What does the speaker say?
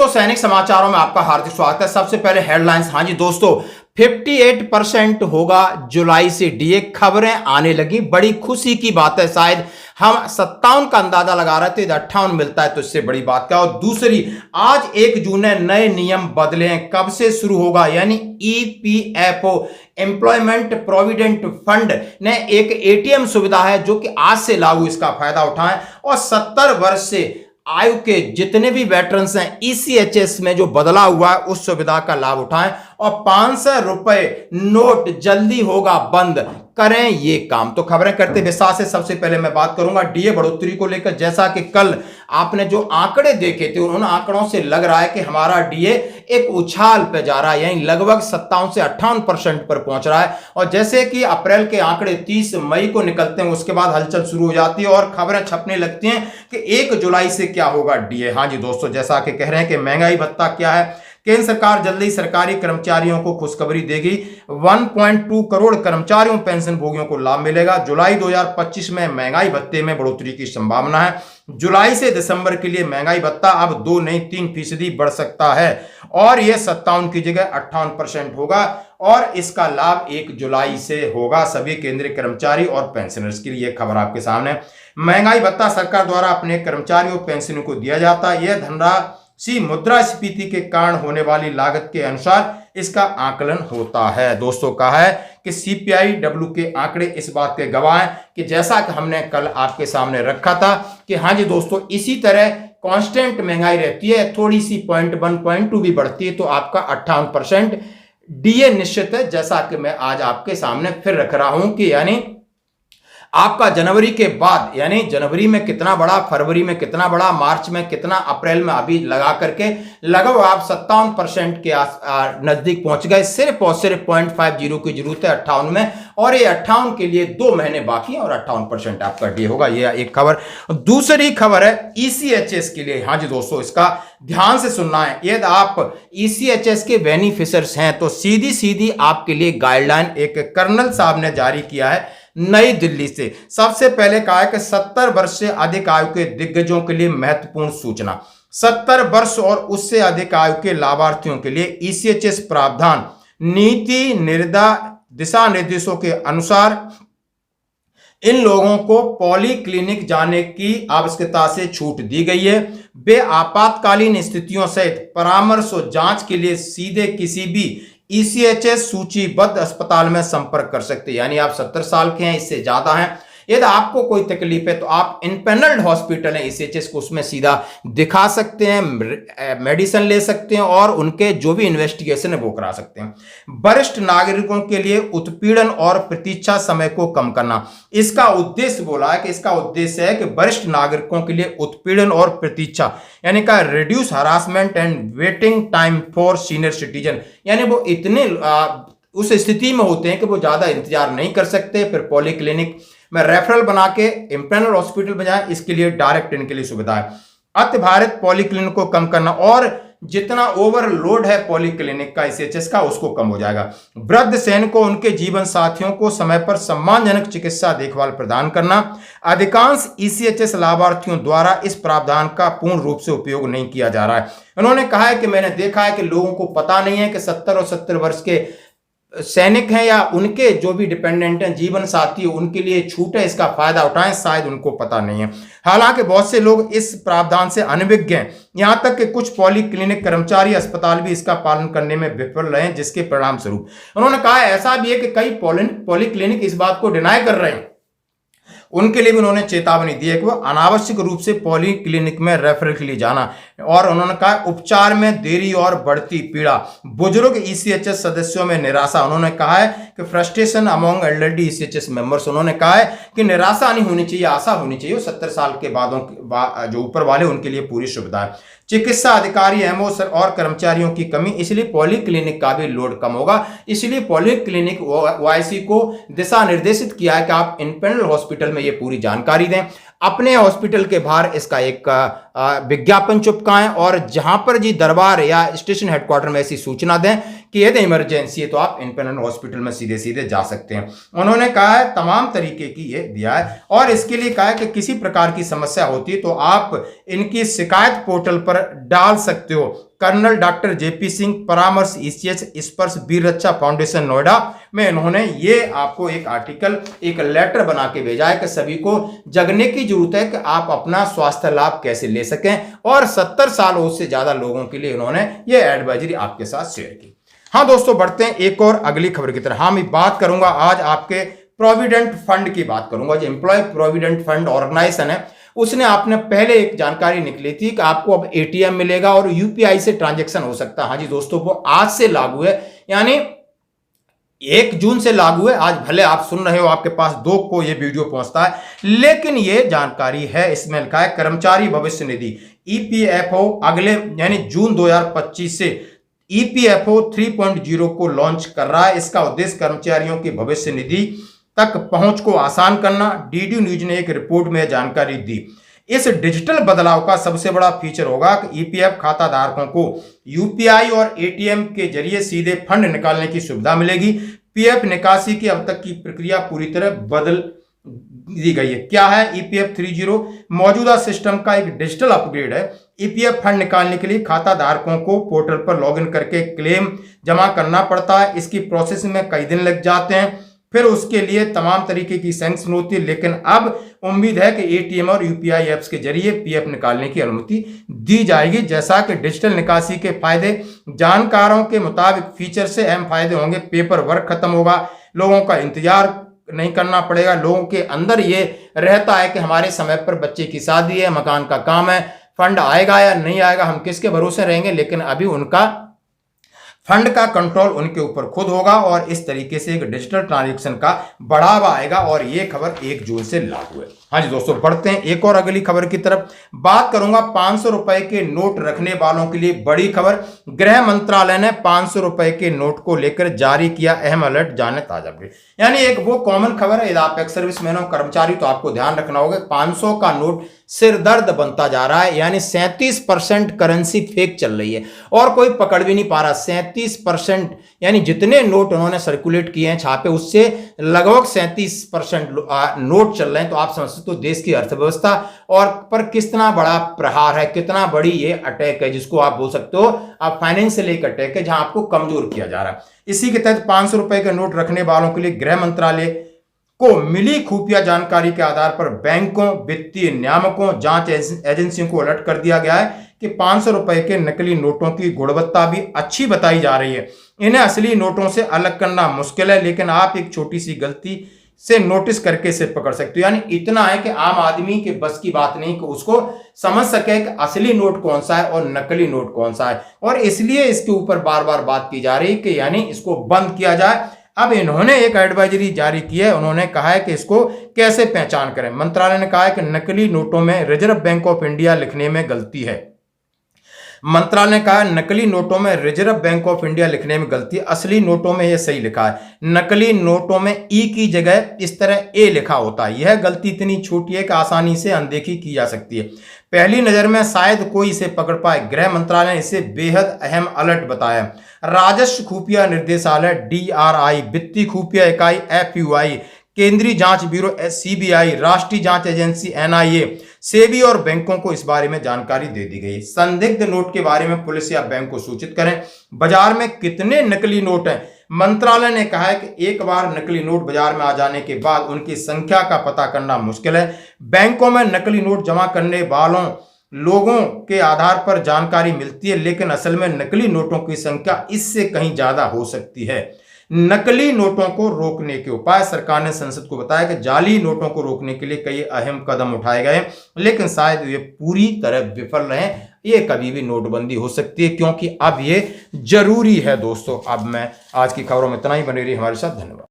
दोस्तों, सैनिक समाचारों में आपका हार्दिक स्वागत है। सबसे पहले हेडलाइंस। हाँ जी दोस्तों, 58% होगा जुलाई से डीए, खबरें आने लगी। बड़ी खुशी की बात है। शायद हम 57 का अंदाजा लगा रहे थे, 58 मिलता है तो इससे बड़ी बात क्या। और दूसरी, आज 1 जून है, नए नियम बदले हैं। कब से शुरू होगा, यानी ईपीएफओ एम्प्लॉयमेंट प्रोविडेंट फंड ने एक एटीएम सुविधा है जो कि आज से लागू, इसका फायदा उठाएं और 70 वर्ष से आयु के जितने भी वेटरन्स हैं ईसीएचएस में जो बदला हुआ है उस सुविधा का लाभ उठाएं और 500 रुपए नोट जल्दी होगा बंद, करें ये काम। तो खबरें करते विस्तार से। सबसे पहले मैं बात करूंगा डीए बढ़ोतरी को लेकर। जैसा कि कल आपने जो आंकड़े देखे थे उन आंकड़ों से लग रहा है कि हमारा डीए एक उछाल पे जा रहा है, यानी लगभग 57 से 58% पर पहुंच रहा है। और जैसे कि अप्रैल के आंकड़े 30 मई को निकलते हैं, उसके बाद हलचल शुरू हो जाती है और खबरें छपने लगती हैं कि 1 जुलाई से क्या होगा डीए। हाँ जी दोस्तों, जैसा कि कह रहे हैं कि महंगाई भत्ता क्या है। केंद्र सरकार जल्दी सरकारी कर्मचारियों को खुशखबरी देगी। 1.2 करोड़ कर्मचारियों पेंशन भोगियों को लाभ मिलेगा। जुलाई 2025 में महंगाई भत्ते में बढ़ोतरी की संभावना है। जुलाई से दिसंबर के लिए महंगाई भत्ता अब 2 नहीं 3% बढ़ सकता है और यह 57 की जगह 58% होगा और इसका लाभ 1 जुलाई से होगा सभी केंद्रीय कर्मचारी और पेंशनर्स के लिए। खबर आपके सामने। महंगाई भत्ता सरकार द्वारा अपने कर्मचारियों पेंशनों को दिया जाता है। यह धनराशि मुद्रास्फीति के कारण होने वाली लागत के अनुसार इसका आकलन होता है। दोस्तों, कहा है कि सीपीआई-डब्ल्यू के आंकड़े इस बात के गवाह हैं कि जैसा कि हमने कल आपके सामने रखा था कि हाँ जी दोस्तों, इसी तरह कांस्टेंट महंगाई रहती है, थोड़ी सी 0.1 0.2 भी बढ़ती है तो आपका 58% डीए निश्चित है। जैसा कि मैं आज आपके सामने फिर रख रहा हूं कि यानी आपका जनवरी के बाद, यानी जनवरी में कितना बड़ा, फरवरी में कितना बड़ा, मार्च में कितना, अप्रैल में अभी लगा करके लगभग आप 57% के नजदीक पहुंच गए। सिर्फ और सिर्फ 0.50 की जरूरत है 58 में और ये 58 के लिए 2 महीने बाकी हैं और 58% आपका डी होगा। ये एक खबर। दूसरी खबर है ईसीएचएस के लिए। हाँ जी दोस्तों, इसका ध्यान से सुनना है। यदि आप ईसीएचएस के बेनिफिशियर्स हैं तो सीधी सीधी आपके लिए गाइडलाइन एक कर्नल साहब ने जारी किया है नई दिल्ली से। सबसे पहले कहा है कि 70 वर्ष से अधिक आयु के दिग्गजों के लिए महत्वपूर्ण सूचना। 70 वर्ष और उससे अधिक आयु के लाभार्थियों के लिए ईसीएचएस प्रावधान नीति दिशा निर्देशों के अनुसार इन लोगों को पॉली क्लिनिक जाने की आवश्यकता से छूट दी गई है। वे आपातकालीन स्थितियों सहित परामर्श और जांच के लिए सीधे किसी भी ईसीएचएस सूचीबद्ध अस्पताल में संपर्क कर सकते हैं। यानी आप 70 साल के हैं, इससे ज्यादा हैं, यदि आपको कोई तकलीफ है तो आप इनपेनल्ड हॉस्पिटल है ईसीएचएस को, उसमें सीधा दिखा सकते हैं, मेडिसिन ले सकते हैं और उनके जो भी इन्वेस्टिगेशन है वो करा सकते हैं। वरिष्ठ नागरिकों के लिए उत्पीड़न और प्रतीक्षा समय को कम करना, इसका उद्देश्य बोला है कि इसका उद्देश्य है कि वरिष्ठ नागरिकों के लिए उत्पीड़न और प्रतीक्षा, यानी का reduce harassment and waiting time for senior citizen, यानी वो इतने उस स्थिति में होते हैं कि वो ज्यादा इंतजार नहीं कर सकते, फिर पॉलीक्लिनिक में रेफरल बना के इंपेनल हॉस्पिटल में जाए, इसके लिए डायरेक्ट इनके लिए सुविधा है। अत्यभारित पॉलीक्लिनिक को कम करना और जितना ओवरलोड है पॉलीक्लिनिक का ईसीएचएस का उसको कम हो जाएगा। वृद्ध सैनिकों उनके जीवन साथियों को समय पर सम्मानजनक चिकित्सा देखभाल प्रदान करना। अधिकांश ईसीएचएस लाभार्थियों द्वारा इस प्रावधान का पूर्ण रूप से उपयोग नहीं किया जा रहा है। उन्होंने कहा है कि मैंने देखा है कि लोगों को पता नहीं है कि 70 और 70 वर्ष के सैनिक हैं या उनके जो भी डिपेंडेंट हैं, जीवन साथी, उनके लिए छूट है, इसका फायदा उठाएं, शायद उनको पता नहीं है। हालांकि बहुत से लोग इस प्रावधान से अनभिज्ञ हैं, यहां तक कि कुछ पॉलीक्लिनिक कर्मचारी अस्पताल भी इसका पालन करने में विफल रहे हैं, जिसके परिणाम स्वरूप उन्होंने कहा ऐसा भी है कि कई पॉलीक्लिनिक इस बात को डिनाई कर रहे हैं। उनके लिए भी उन्होंने चेतावनी दी है कि वो अनावश्यक रूप से पॉलीक्लिनिक में रेफरल के लिए जाना, और उन्होंने कहा उपचार में देरी और बढ़ती पीड़ा, बुजुर्ग ईसीएचएस सदस्यों में निराशा। उन्होंने कहा है कि frustration among elderly ECHS members, उन्होंने कहा है कि निराशा नहीं होनी चाहिए, आशा होनी चाहिए। 70 साल के बाद जो ऊपर वाले उनके लिए पूरी सुविधा है। चिकित्सा अधिकारी एमओ और कर्मचारियों की कमी, इसलिए पॉलीक्लिनिक का भी लोड कम होगा। इसलिए पॉलीक्लिनिक ओआईसी को दिशा निर्देशित किया है कि आप इंपेनल हॉस्पिटल में ये पूरी जानकारी दें। अपने हॉस्पिटल के बाहर इसका एक विज्ञापन चिपकाएं और जहां पर जी दरबार या स्टेशन हेडक्वार्टर में ऐसी सूचना दें कि यदि इमरजेंसी है तो आप इंपेनल हॉस्पिटल में सीधे सीधे जा सकते हैं। उन्होंने कहा है तमाम तरीके की ये दिया है और इसके लिए कहा है कि किसी प्रकार की समस्या होती है तो आप इनकी शिकायत पोर्टल पर डाल सकते हो कर्नल डॉक्टर जेपी सिंह, परामर्श ईसीएच स्पर्श वीर रक्षा फाउंडेशन नोएडा में इन्होंने ये आपको एक आर्टिकल, एक लेटर बना के भेजा है कि सभी को जगने की जरूरत है कि आप अपना स्वास्थ्य लाभ कैसे ले सकें, और 70 साल से ज्यादा लोगों के लिए इन्होंने ये एडवाइजरी आपके साथ शेयर की। हाँ दोस्तों, बढ़ते हैं एक और अगली खबर की तरफ। हाँ, मैं बात करूंगा आज आपके प्रोविडेंट फंड की बात करूंगा। जो एम्प्लॉय प्रोविडेंट फंड ऑर्गेनाइजेशन है, उसने आपने पहले एक जानकारी निकली थी कि आपको अब एटीएम मिलेगा और यूपीआई से ट्रांजैक्शन हो सकता है। हाँ जी दोस्तों, वो आज से लागू है, यानी 1 जून से लागू है। आज भले आप सुन रहे हो, आपके पास 2 को ये वीडियो पहुंचता है, लेकिन ये जानकारी है, इसमें लिखा है कर्मचारी भविष्य निधि ईपीएफओ अगले यानी जून 2025 से ईपीएफओ 3.0 को लॉन्च कर रहा है। इसका उद्देश्य कर्मचारियों की भविष्य निधि तक पहुंच को आसान करना। डीडी न्यूज ने एक रिपोर्ट में जानकारी दी। इस डिजिटल बदलाव का सबसे बड़ा फीचर होगा कि ईपीएफ खाता धारकों को यूपीआई और एटीएम के जरिए सीधे फंड निकालने की सुविधा मिलेगी। पीएफ निकासी की अब तक की प्रक्रिया पूरी तरह बदल दी गई है। क्या है ईपीएफ 3.0? मौजूदा सिस्टम का एक डिजिटल अपग्रेड है। ईपीएफ फंड निकालने के लिए खाता धारकों को पोर्टल पर लॉगिन करके क्लेम जमा करना पड़ता है। इसकी प्रोसेस में कई दिन लग जाते हैं, फिर उसके लिए तमाम तरीके की सैंक्शन होती है, लेकिन अब उम्मीद है कि एटीएम और यूपीआई ऐप्स के जरिए पीएफ निकालने की अनुमति दी जाएगी। जैसा कि डिजिटल निकासी के फायदे, जानकारों के मुताबिक फीचर से अहम फायदे होंगे। पेपर वर्क खत्म होगा, लोगों का इंतजार नहीं करना पड़ेगा। लोगों के अंदर ये रहता है कि हमारे समय पर बच्चे की शादी है, मकान का काम है, फंड आएगा या नहीं आएगा, हम किसके भरोसे रहेंगे। लेकिन अभी उनका फंड का कंट्रोल उनके ऊपर खुद होगा और इस तरीके से एक डिजिटल ट्रांजैक्शन का बढ़ावा आएगा, और ये खबर 1 जून से लागू है। हाँ जी दोस्तों, बढ़ते हैं एक और अगली खबर की तरफ। बात करूंगा 500 रुपए के नोट रखने वालों के लिए बड़ी खबर। गृह मंत्रालय ने 500 रुपए के नोट को लेकर जारी किया अहम अलर्ट, जाने ताजा अपडेट। यानी एक वो कॉमन खबर है, यदि आप एक सर्विसमैन हो, कर्मचारी, तो आपको ध्यान रखना होगा 500 का नोट सिरदर्द बनता जा रहा है। यानी 37% करेंसी फेक चल रही है और कोई पकड़ भी नहीं पा रहा। 37% यानी जितने नोट उन्होंने सर्कुलेट किए हैं छापे, उससे लगभग 37% नोट चल रहे हैं। तो आप समझ सकते हो देश की अर्थव्यवस्था और पर कितना बड़ा प्रहार है, कितना बड़ी ये अटैक है, जिसको आप बोल सकते हो आप फाइनेंशियल एक अटैक है, जहां आपको कमजोर किया जा रहा है। इसी के तहत 500 रुपए के नोट रखने वालों के लिए गृह मंत्रालय को मिली खुफिया जानकारी के आधार पर बैंकों, वित्तीय नियामकों, जांच एजेंसियों को अलर्ट कर दिया गया है कि 500 रुपए के नकली नोटों की गुणवत्ता भी अच्छी बताई जा रही है। इन्हें असली नोटों से अलग करना मुश्किल है, लेकिन आप एक छोटी सी गलती से नोटिस करके इसे पकड़ सकते हो। यानी इतना है कि आम आदमी के बस की बात नहीं कि उसको समझ सके कि असली नोट कौन सा है और नकली नोट कौन सा है, और इसलिए इसके ऊपर बार बार बात की जा रही है कि यानी इसको बंद किया जाए। अब इन्होंने एक एडवाइजरी जारी की है, उन्होंने कहा है कि इसको कैसे पहचान करें। मंत्रालय ने कहा है कि नकली नोटों में रिजर्व बैंक ऑफ इंडिया लिखने में गलती है। मंत्रालय ने कहा नकली नोटों में रिजर्व बैंक ऑफ इंडिया लिखने में गलती है, असली नोटों में यह सही लिखा है। नकली नोटों में ई की जगह इस तरह ए लिखा होता है। यह गलती इतनी छोटी है कि आसानी से अनदेखी की जा सकती है। पहली नजर में शायद कोई इसे पकड़ पाए। गृह मंत्रालय ने इसे बेहद अहम अलर्ट बताया। राजस्व खुफिया निर्देशालय DRI, वित्तीय खुफिया इकाई FUI, केंद्रीय जांच ब्यूरो CBI, राष्ट्रीय जांच एजेंसी NIA, सेबी और बैंकों को इस बारे में जानकारी दे दी गई। संदिग्ध नोट के बारे में पुलिस या बैंक को सूचित करें। बाजार में कितने नकली नोट हैं? मंत्रालय ने कहा है कि एक बार नकली नोट बाजार में आ जाने के बाद उनकी संख्या का पता करना मुश्किल है। बैंकों में नकली नोट जमा करने वालों लोगों के आधार पर जानकारी मिलती है, लेकिन असल में नकली नोटों की संख्या इससे कहीं ज्यादा हो सकती है। नकली नोटों को रोकने के उपाय। सरकार ने संसद को बताया कि जाली नोटों को रोकने के लिए कई अहम कदम उठाए गए, लेकिन शायद ये पूरी तरह विफल रहे। ये कभी भी नोटबंदी हो सकती है, क्योंकि अब ये जरूरी है। दोस्तों, अब मैं आज की खबरों में इतना ही। बने रहिए हमारे साथ। धन्यवाद।